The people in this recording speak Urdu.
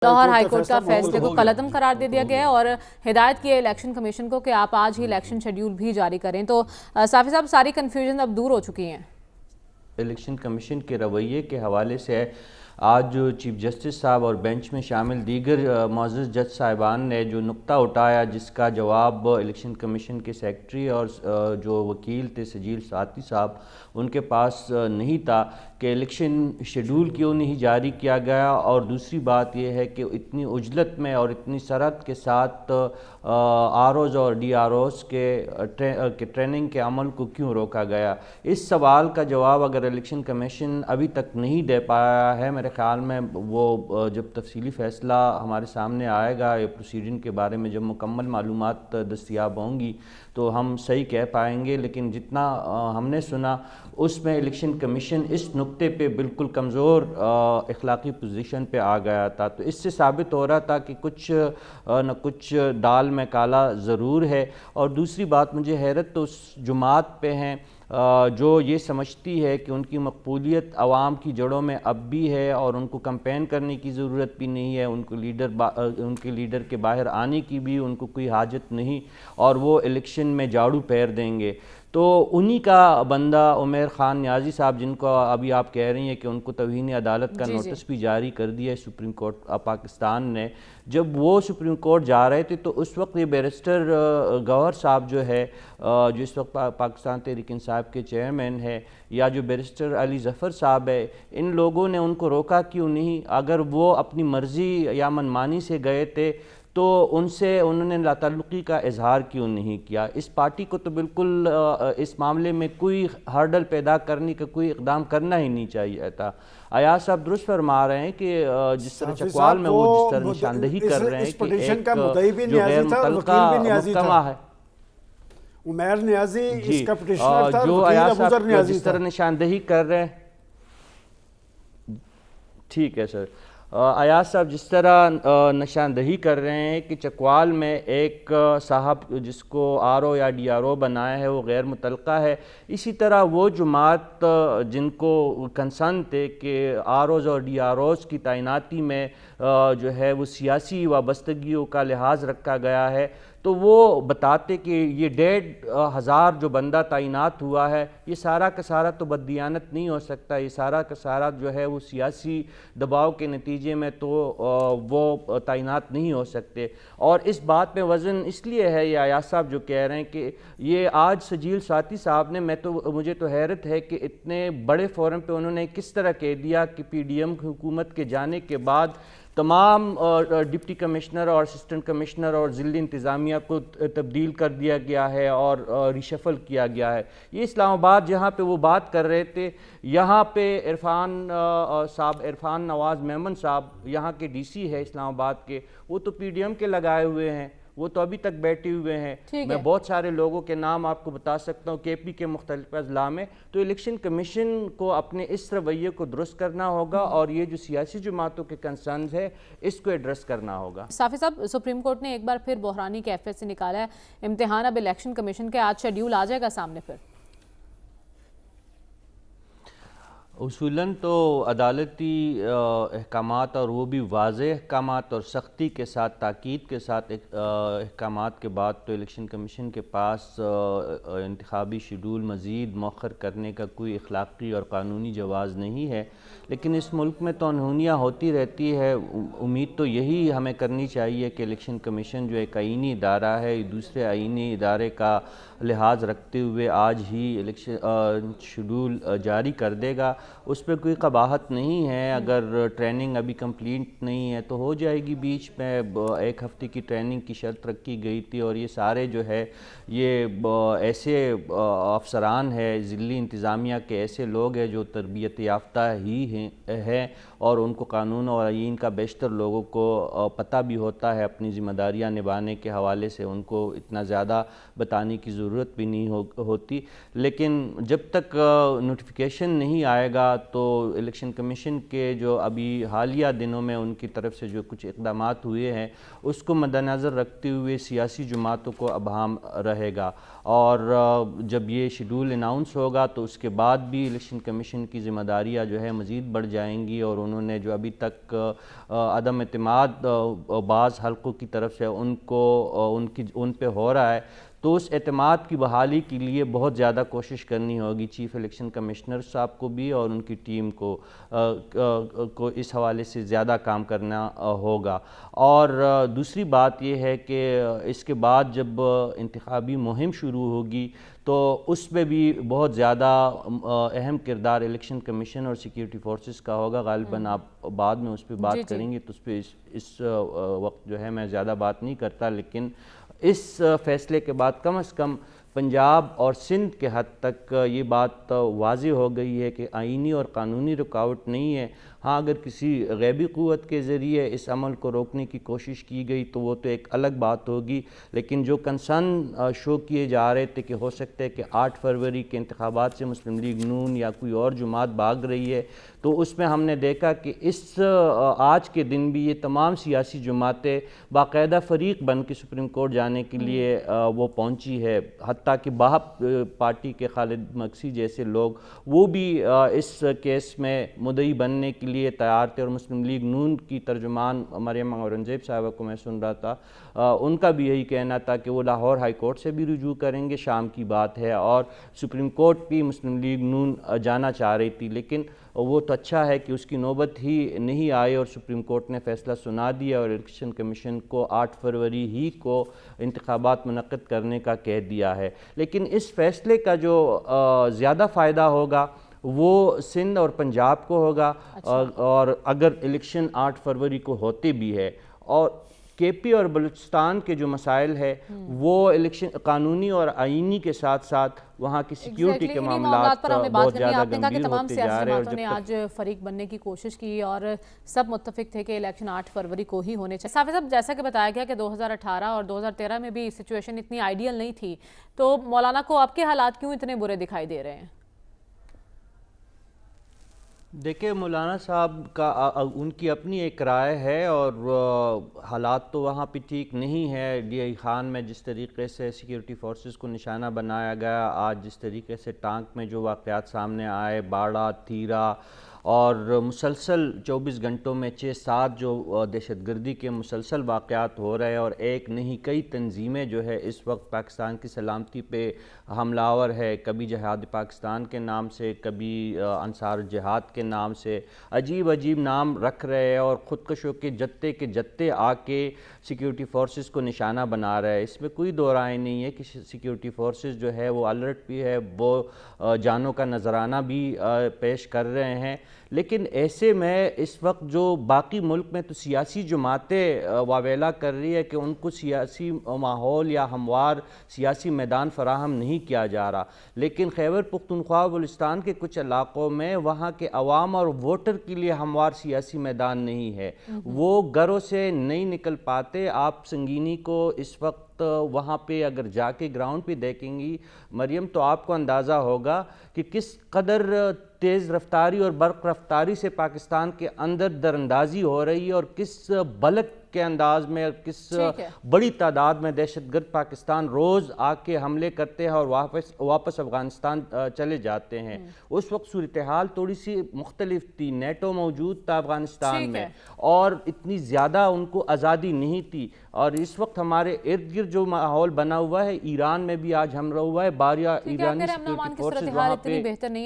لاہور ہائی کورٹ کا فیصلے کو کالعدم قرار دے دیا گیا ہے اور ہدایت کی ہے الیکشن کمیشن کو کہ آپ آج ہی الیکشن شیڈیول بھی جاری کریں. تو صافی صاحب ساری کنفیوژن اب دور ہو چکی ہیں. الیکشن کمیشن کے رویے کے حوالے سے آج جو چیف جسٹس صاحب اور بینچ میں شامل دیگر معزز جج صاحبان نے جو نقطہ اٹھایا، جس کا جواب الیکشن کمیشن کے سیکرٹری اور جو وکیل تھے سجیل ساتھی صاحب ان کے پاس نہیں تھا کہ الیکشن شیڈول کیوں نہیں جاری کیا گیا، اور دوسری بات یہ ہے کہ اتنی عجلت میں اور اتنی سرعت کے ساتھ آر اوز اور ڈی آر اوز کے ٹریننگ کے عمل کو کیوں روکا گیا. اس سوال کا جواب اگر الیکشن کمیشن ابھی تک نہیں دے پایا ہے، میرے خیال میں وہ جب تفصیلی فیصلہ ہمارے سامنے آئے گا یا پروسیڈنگ کے بارے میں جب مکمل معلومات دستیاب ہوں گی تو ہم صحیح کہہ پائیں گے. لیکن جتنا ہم نے سنا اس میں الیکشن کمیشن اس نقطے پہ بالکل کمزور اخلاقی پوزیشن پہ آ گیا تھا. تو اس سے ثابت ہو رہا تھا کہ کچھ نہ کچھ دال میں کالا ضرور ہے. اور دوسری بات، مجھے حیرت تو اس جماعت پہ ہیں جو یہ سمجھتی ہے کہ ان کی مقبولیت عوام کی جڑوں میں اب بھی ہے اور ان کو کمپین کرنے کی ضرورت بھی نہیں ہے، ان کے لیڈر کے باہر آنے کی بھی ان کو کوئی حاجت نہیں، اور وہ الیکشن میں جھاڑو پھیر دیں گے. تو انہی کا بندہ عمیر خان نیازی صاحب، جن کو ابھی آپ کہہ رہی ہیں کہ ان کو توہین عدالت کا نوٹس بھی جاری کر دیا ہے سپریم کورٹ پاکستان نے، جب وہ سپریم کورٹ جا رہے تھے تو اس وقت یہ بیرسٹر گوہر صاحب جو ہے، جو اس وقت پاکستان تحریک انصاف کے چیئرمین ہے، یا جو بیرسٹر علی ظفر صاحب ہے، ان لوگوں نے ان کو روکا کیوں نہیں؟ اگر وہ اپنی مرضی یا منمانی سے گئے تھے تو ان سے انہوں نے لاتعلقی کا اظہار کیوں نہیں کیا؟ اس پارٹی کو تو بالکل اس معاملے میں کوئی ہرڈل پیدا کرنے کا کوئی اقدام کرنا ہی نہیں چاہیے تھا. ایاز صاحب درست فرما رہے ہیں کہ جس طرح چکوال میں وہ جس طرح نشاندہی کر رہے ہیں کہ ایک جو غیر متعلقہ محکمہ ہے، عمیر نیازی اس کا پٹیشنر تھا، جو وکیل ایاز ابوذر صاحب نیازی جس تھا. طرح نشاندہی کر رہے ہیں، ٹھیک ہے سر، ایاز صاحب جس طرح نشاندہی کر رہے ہیں کہ چکوال میں ایک صاحب جس کو آر او یا ڈی آر او بنایا ہے وہ غیر متعلقہ ہے، اسی طرح وہ جماعت جن کو کنسرن تھے کہ آر اوز اور ڈی آر اوز کی تعیناتی میں جو ہے وہ سیاسی وابستگیوں کا لحاظ رکھا گیا ہے، تو وہ بتاتے کہ یہ 1,500 جو بندہ تعینات ہوا ہے یہ سارا کا سارا تو بددیانت نہیں ہو سکتا، یہ سارا کا سارا جو ہے وہ سیاسی دباؤ کے نتیجے میں تو وہ تعینات نہیں ہو سکتے. اور اس بات میں وزن اس لیے ہے یہ ایاز صاحب جو کہہ رہے ہیں کہ یہ آج سجیل ساتھی صاحب نے، مجھے تو حیرت ہے کہ اتنے بڑے فورم پہ انہوں نے کس طرح کہہ دیا کہ پی ڈی ایم حکومت کے جانے کے بعد تمام ڈپٹی کمشنر اور اسسٹنٹ کمشنر اور ضلعی انتظامیہ کو تبدیل کر دیا گیا ہے اور ریشفل کیا گیا ہے. یہ اسلام آباد جہاں پہ وہ بات کر رہے تھے، یہاں پہ عرفان نواز میمن صاحب یہاں کے ڈی سی ہے اسلام آباد کے، وہ تو پی ڈی ایم کے لگائے ہوئے ہیں، وہ تو ابھی تک بیٹھے ہوئے ہیں. میں بہت سارے لوگوں کے نام آپ کو بتا سکتا ہوں کے پی کے مختلف اضلاع میں. تو الیکشن کمیشن کو اپنے اس رویے کو درست کرنا ہوگا اور یہ جو سیاسی جماعتوں کے کنسرنز ہے اس کو ایڈریس کرنا ہوگا. صافی صاحب، سپریم کورٹ نے ایک بار پھر بحرانی کیفیت سے نکالا ہے امتحان. اب الیکشن کمیشن کے آج شیڈیول آ جائے گا سامنے پھر؟ اصولاً تو عدالتی احکامات اور وہ بھی واضح احکامات اور سختی کے ساتھ، تاکید کے ساتھ احکامات کے بعد تو الیکشن کمیشن کے پاس انتخابی شیڈول مزید مؤخر کرنے کا کوئی اخلاقی اور قانونی جواز نہیں ہے. لیکن اس ملک میں تو انہونیاں ہوتی رہتی ہے. امید تو یہی ہمیں کرنی چاہیے کہ الیکشن کمیشن جو ایک آئینی ادارہ ہے، دوسرے آئینی ادارے کا لحاظ رکھتے ہوئے آج ہی الیکشن شیڈول جاری کر دے گا. اس پہ کوئی قباحت نہیں ہے. اگر ٹریننگ ابھی کمپلیٹ نہیں ہے تو ہو جائے گی. بیچ میں 1 ہفتے کی ٹریننگ کی شرط رکھی گئی تھی، اور یہ سارے جو ہے یہ ایسے افسران ہیں، ضلعی انتظامیہ کے ایسے لوگ ہیں جو تربیت یافتہ ہی ہیں اور ان کو قانون اور آئین کا بیشتر لوگوں کو پتہ بھی ہوتا ہے. اپنی ذمہ داریاں نبھانے کے حوالے سے ان کو اتنا زیادہ بتانے کی ضرورت بھی نہیں ہوتی. لیکن جب تک نوٹیفیکیشن نہیں آئے گا تو الیکشن کمیشن کے جو ابھی حالیہ دنوں میں ان کی طرف سے جو کچھ اقدامات ہوئے ہیں اس کو مد نظر رکھتے ہوئے سیاسی جماعتوں کو ابہام رہے گا. اور جب یہ شیڈول اناؤنس ہوگا تو اس کے بعد بھی الیکشن کمیشن کی ذمہ داریاں جو ہے مزید بڑھ جائیں گی اور انہوں نے جو ابھی تک عدم اعتماد بعض حلقوں کی طرف سے ان پہ ہو رہا ہے، تو اس اعتماد کی بحالی کے لیے بہت زیادہ کوشش کرنی ہوگی چیف الیکشن کمشنر صاحب کو بھی اور ان کی ٹیم کو اس حوالے سے زیادہ کام کرنا ہوگا۔ اور دوسری بات یہ ہے کہ اس کے بعد جب انتخابی مہم شروع ہوگی تو اس میں بھی بہت زیادہ اہم کردار الیکشن کمیشن اور سیکیورٹی فورسز کا ہوگا۔ غالباً آپ بعد میں اس پہ بات کریں گے تو اس پہ اس وقت جو ہے میں زیادہ بات نہیں کرتا، لیکن اس فیصلے کے بعد کم از کم پنجاب اور سندھ کے حد تک یہ بات واضح ہو گئی ہے کہ آئینی اور قانونی رکاوٹ نہیں ہے۔ ہاں اگر کسی غیبی قوت کے ذریعے اس عمل کو روکنے کی کوشش کی گئی تو وہ تو ایک الگ بات ہوگی، لیکن جو کنسرن شو کیے جا رہے تھے کہ ہو سکتا ہے کہ 8 فروری کے انتخابات سے مسلم لیگ نون یا کوئی اور جماعت بھاگ رہی ہے، تو اس میں ہم نے دیکھا کہ آج کے دن بھی یہ تمام سیاسی جماعتیں باقاعدہ فریق بن کے سپریم کورٹ جانے کے لیے وہ پہنچی ہے، حتیٰ کہ باہب پارٹی کے خالد مکسی جیسے لوگ وہ بھی اس کیس میں مدعی بننے کے لیے تیار تھے، اور مسلم لیگ نون کی ترجمان مریم اورنگزیب صاحبہ کو میں سن رہا تھا، ان کا بھی یہی کہنا تھا کہ وہ لاہور ہائی کورٹ سے بھی رجوع کریں گے، شام کی بات ہے، اور سپریم کورٹ بھی مسلم لیگ نون جانا چاہ رہی تھی، لیکن وہ تو اچھا ہے کہ اس کی نوبت ہی نہیں آئی اور سپریم کورٹ نے فیصلہ سنا دیا اور الیکشن کمیشن کو 8 فروری ہی کو انتخابات منعقد کرنے کا کہہ دیا ہے۔ لیکن اس فیصلے کا جو زیادہ فائدہ ہوگا وہ سندھ اور پنجاب کو ہوگا، اور اگر الیکشن 8 فروری کو ہوتے بھی ہے، اور کے پی اور بلوچستان کے جو مسائل ہے وہ الیکشن قانونی اور آئینی کے ساتھ ساتھ وہاں کی سیکیورٹی کے معاملات پر ہمیں بات بہت کرنی ہے۔ زیادہ آپ نے کہا کہ گمبھیر تمام ہوتے جا سیاسی رہے ہیں، جماعتوں نے آج فریق بننے کی کوشش کی اور سب متفق تھے کہ الیکشن 8 فروری کو ہی ہونے چاہیے۔ صافی صاحب، جیسا کہ بتایا گیا کہ 2018 اور 2013 میں بھی سچویشن اتنی آئیڈیل نہیں تھی، تو مولانا کو اب کے حالات کیوں اتنے برے دکھائی دے رہے ہیں؟ دیکھیں، مولانا صاحب کا ان کی اپنی ایک رائے ہے، اور حالات تو وہاں پہ ٹھیک نہیں ہے۔ ڈی آئی خان میں جس طریقے سے سیکیورٹی فورسز کو نشانہ بنایا گیا، آج جس طریقے سے ٹانک میں جو واقعات سامنے آئے، باڑہ، تھیرا، اور مسلسل 24 گھنٹوں میں 6-7 جو دہشت گردی کے مسلسل واقعات ہو رہے ہیں، اور ایک نہیں کئی تنظیمیں جو ہے اس وقت پاکستان کی سلامتی پہ حملہ آور ہے، کبھی جہاد پاکستان کے نام سے، کبھی انصار جہاد کے نام سے عجیب نام رکھ رہے ہیں، اور خودکشوں کے جتے آ کے سیکیورٹی فورسز کو نشانہ بنا رہے ہیں۔ اس میں کوئی دو رائے نہیں ہے کہ سیکیورٹی فورسز جو ہے وہ الرٹ بھی ہے، وہ جانوں کا نذرانہ بھی پیش کر رہے ہیں، لیکن ایسے میں اس وقت جو باقی ملک میں تو سیاسی جماعتیں واویلا کر رہی ہے کہ ان کو سیاسی ماحول یا ہموار سیاسی میدان فراہم نہیں کیا جا رہا، لیکن خیبر پختونخوا بلوچستان کے کچھ علاقوں میں وہاں کے عوام اور ووٹر کے لیے ہموار سیاسی میدان نہیں ہے، وہ گھروں سے نہیں نکل پاتے۔ آپ سنگینی کو اس وقت وہاں پہ اگر جا کے گراؤنڈ پہ دیکھیں گی مریم، تو آپ کو اندازہ ہوگا کہ کس قدر تیز رفتاری اور برق رفتاری سے پاکستان کے اندر دراندازی ہو رہی ہے، اور کس بلک کے انداز میں اور کس بڑی تعداد میں دہشت گرد پاکستان روز آ کے حملے کرتے ہیں اور واپس افغانستان چلے جاتے ہیں۔ اس وقت صورتحال تھوڑی سی مختلف تھی، نیٹو موجود تھا افغانستان میں، اور اتنی زیادہ ان کو آزادی نہیں تھی، اور اس وقت ہمارے ارد گرد جو ماحول بنا ہوا ہے، ایران میں بھی آج حملہ ہوا ہے، 12 ایرانی سیکیورٹی فورسز وہاں پہ